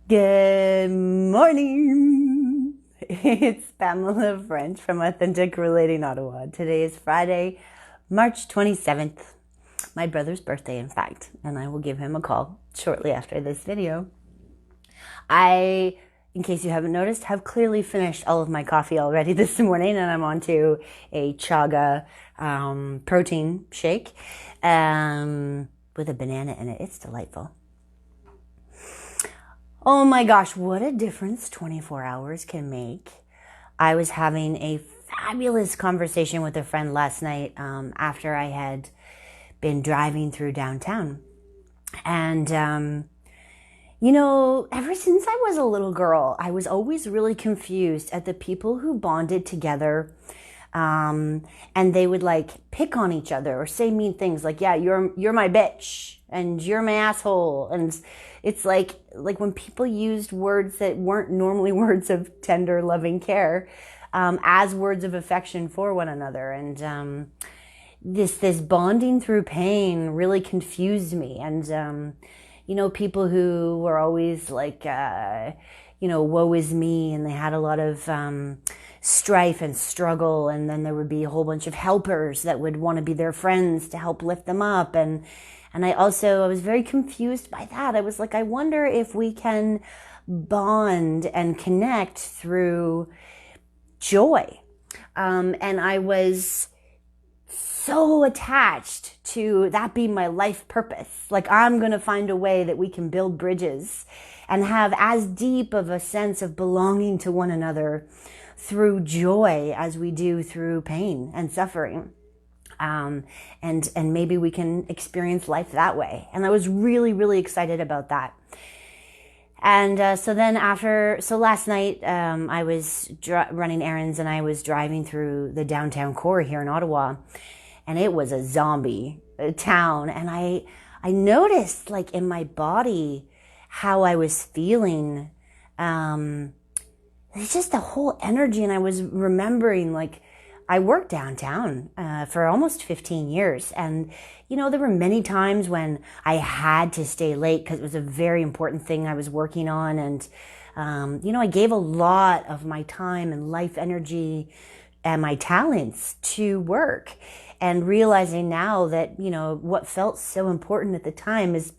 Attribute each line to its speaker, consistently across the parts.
Speaker 1: Good morning. It's Pamela French from Authentic Relating Ottawa. Today is Friday, March 27th. My brother's birthday, in fact, and I will give him a call shortly after this video. I, in case you haven't noticed, have clearly finished all of my coffee already this morning, and I'm on to a chaga protein shake with a banana in it. It's delightful. Oh my gosh, what a difference 24 hours can make. I was having a fabulous conversation with a friend last night after I had been driving through downtown. And, ever since I was a little girl, I was always really confused at the people who bonded together. And they would like pick on each other or say mean things like, yeah, you're my bitch and you're my asshole. And it's like when people used words that weren't normally words of tender, loving care, as words of affection for one another. And, this bonding through pain really confused me. And, people who were always like, woe is me, and they had a lot of strife and struggle, and then there would be a whole bunch of helpers that would want to be their friends to help lift them up. And I was very confused by that. I was like, I wonder if we can bond and connect through joy. And I was so attached to that being my life purpose. Like, I'm going to find a way that we can build bridges and have as deep of a sense of belonging to one another through joy as we do through pain and suffering. And maybe we can experience life that way. And I was really, really excited about that. And so last night, I was running errands, and I was driving through the downtown core here in Ottawa, and it was a zombie town. And I noticed, like, in my body how I was feeling. It's just the whole energy. And I was remembering, like, I worked downtown for almost 15 years. And, there were many times when I had to stay late because it was a very important thing I was working on. And, I gave a lot of my time and life energy and my talents to work. And realizing now that, what felt so important at the time is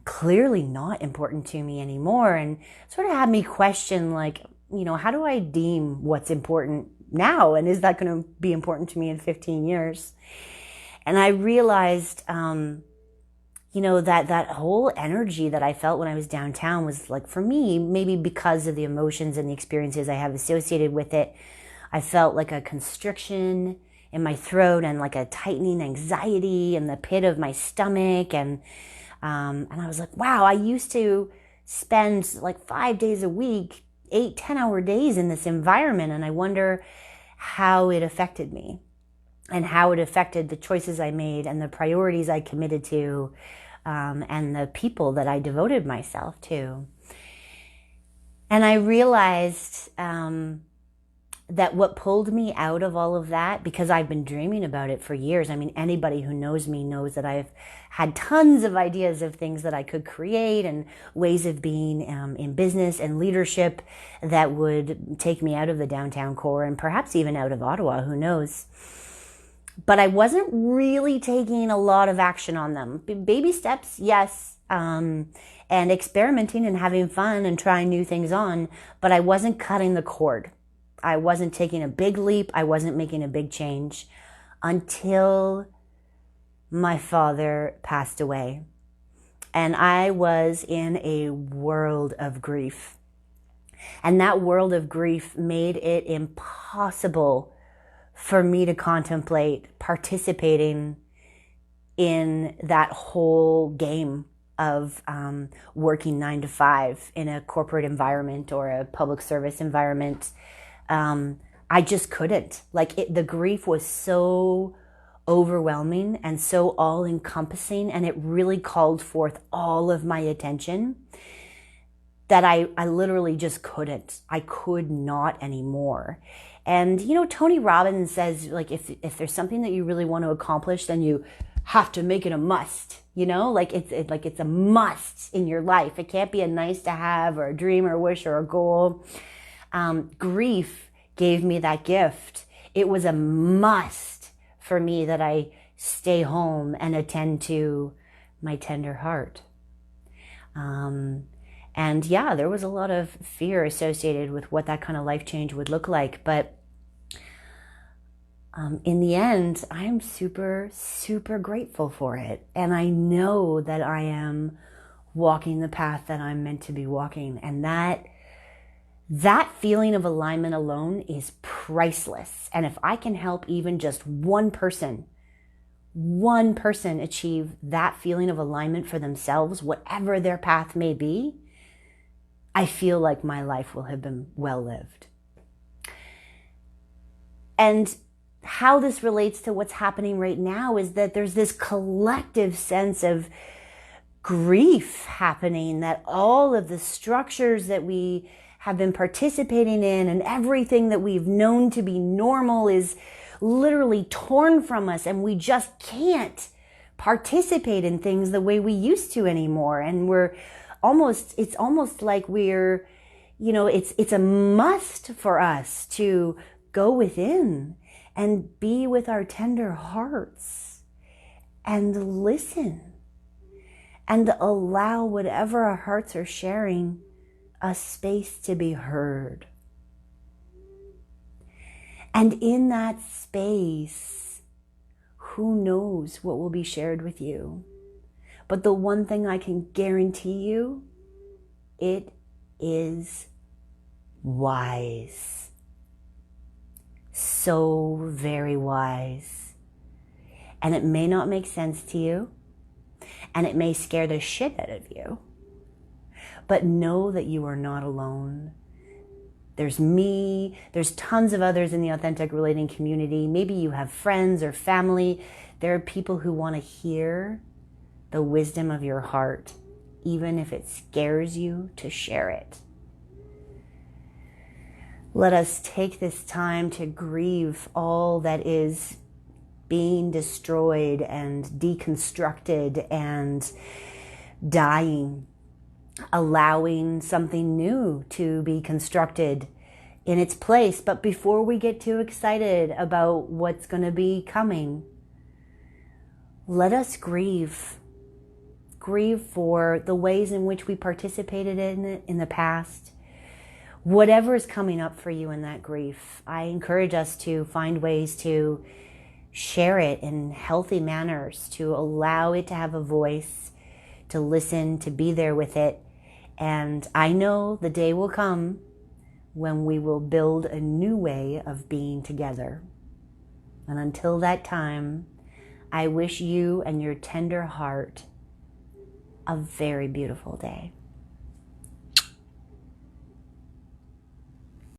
Speaker 1: clearly not important to me anymore. And sort of had me question, like, how do I deem what's important now? And is that going to be important to me in 15 years? And I realized, that whole energy that I felt when I was downtown was, like, for me, maybe because of the emotions and the experiences I have associated with it, I felt like a constriction in my throat and like a tightening anxiety in the pit of my stomach. And I was like, wow, I used to spend like 5 days a week, 8-10 hour days in this environment. And I wonder how it affected me and how it affected the choices I made and the priorities I committed to, and the people that I devoted myself to. And I realized, that what pulled me out of all of that, because I've been dreaming about it for years. I mean, anybody who knows me knows that I've had tons of ideas of things that I could create and ways of being in business and leadership that would take me out of the downtown core and perhaps even out of Ottawa, who knows. But I wasn't really taking a lot of action on them. Baby steps, yes, and experimenting and having fun and trying new things on, but I wasn't cutting the cord. I wasn't taking a big leap. I wasn't making a big change until my father passed away. And I was in a world of grief. And that world of grief made it impossible for me to contemplate participating in that whole game of working 9 to 5 in a corporate environment or a public service environment. I just couldn't. The grief was so overwhelming and so all-encompassing, and it really called forth all of my attention that I literally just couldn't. I could not anymore. And, Tony Robbins says, like, if there's something that you really want to accomplish, then you have to make it a must, like it's a must in your life. It can't be a nice to have or a dream or a wish or a goal. Grief gave me that gift. It was a must for me that I stay home and attend to my tender heart. And yeah, there was a lot of fear associated with what that kind of life change would look like. But in the end, I am super, super grateful for it. And I know that I am walking the path that I'm meant to be walking. And that feeling of alignment alone is priceless. And if I can help even just one person achieve that feeling of alignment for themselves, whatever their path may be, I feel like my life will have been well lived. And how this relates to what's happening right now is that there's this collective sense of grief happening, that all of the structures that we have been participating in and everything that we've known to be normal is literally torn from us, and we just can't participate in things the way we used to anymore. And it's almost like we're, it's a must for us to go within and be with our tender hearts and listen and allow whatever our hearts are sharing a space to be heard. And in that space, who knows what will be shared with you? But the one thing I can guarantee you, it is wise. So very wise. And it may not make sense to you, and it may scare the shit out of you, but know that you are not alone. There's me, there's tons of others in the authentic relating community. Maybe you have friends or family. There are people who want to hear the wisdom of your heart, even if it scares you to share it. Let us take this time to grieve all that is being destroyed and deconstructed and dying, allowing something new to be constructed in its place. But before we get too excited about what's going to be coming, let us grieve. Grieve for the ways in which we participated in it in the past. Whatever is coming up for you in that grief, I encourage us to find ways to share it in healthy manners, to allow it to have a voice, to listen, to be there with it. And I know the day will come when we will build a new way of being together. And until that time, I wish you and your tender heart a very beautiful day.